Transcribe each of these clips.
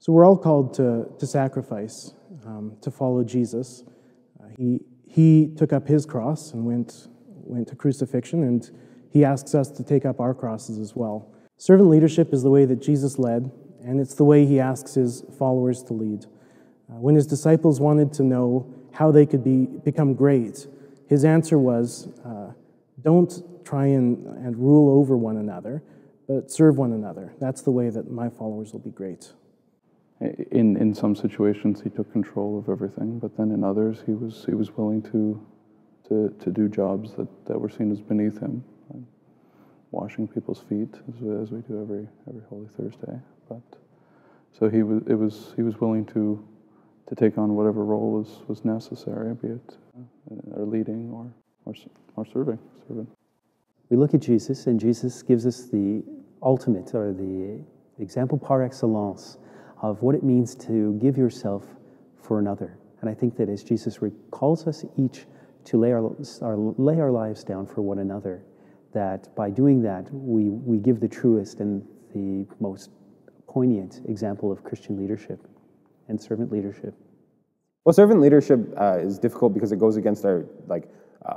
So we're all called to sacrifice, to follow Jesus. He took up his cross and went to crucifixion, and he asks us to take up our crosses as well. Servant leadership is the way that Jesus led, and it's the way he asks his followers to lead. When his disciples wanted to know how they could become great, his answer was, don't try and rule over one another, but serve one another. That's the way that my followers will be great. In some situations, he took control of everything, but then in others, he was willing to do jobs that were seen as beneath him, washing people's feet as we do every Holy Thursday. But so he was willing to take on whatever role was necessary, be it or leading or serving. We look at Jesus, and Jesus gives us the ultimate, or the example par excellence, of what it means to give yourself for another. And I think that as Jesus calls us each to lay our lives down for one another, that by doing that, we give the truest and the most poignant example of Christian leadership and servant leadership. Well, servant leadership is difficult because it goes against our,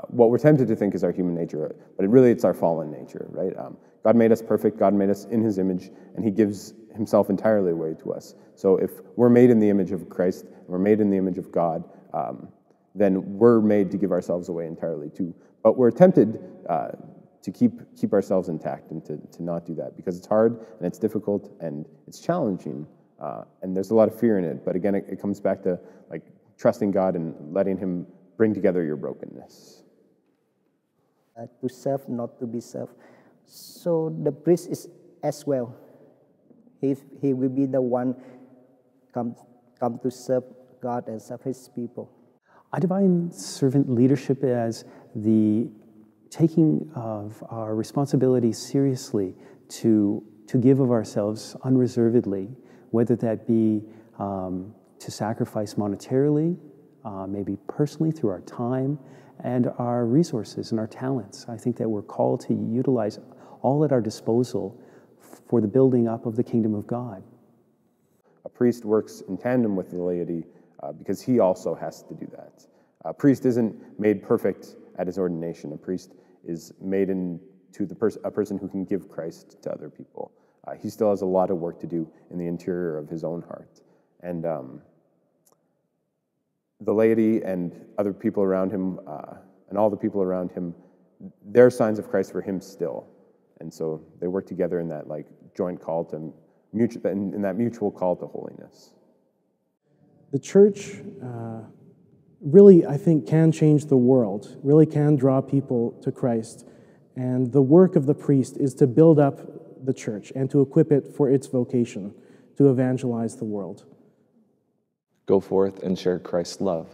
what we're tempted to think is our human nature, but it's our fallen nature, right? God made us perfect, God made us in his image, and he gives himself entirely away to us. So if we're made in the image of Christ, we're made in the image of God, then we're made to give ourselves away entirely too. But we're tempted to keep ourselves intact and to not do that, because it's hard and it's difficult and it's challenging, and there's a lot of fear in it. But again, it comes back to trusting God and letting him bring together your brokenness. To serve, not to be served. So the priest is as well. He will be the one come to serve God and serve his people. I define servant leadership as the taking of our responsibility seriously to give of ourselves unreservedly, whether that be to sacrifice monetarily, maybe personally through our time and our resources and our talents. I think that we're called to utilize all at our disposal for the building up of the kingdom of God. A priest works in tandem with the laity because he also has to do that. A priest isn't made perfect at his ordination. A priest is made into a person who can give Christ to other people. He still has a lot of work to do in the interior of his own heart. And the laity and other people around him, and all the people around him, they're signs of Christ for him still. And so they work together in that joint call to in that mutual call to holiness. The church really, I think, can change the world, really can draw people to Christ. And the work of the priest is to build up the church and to equip it for its vocation, to evangelize the world. Go forth and share Christ's love.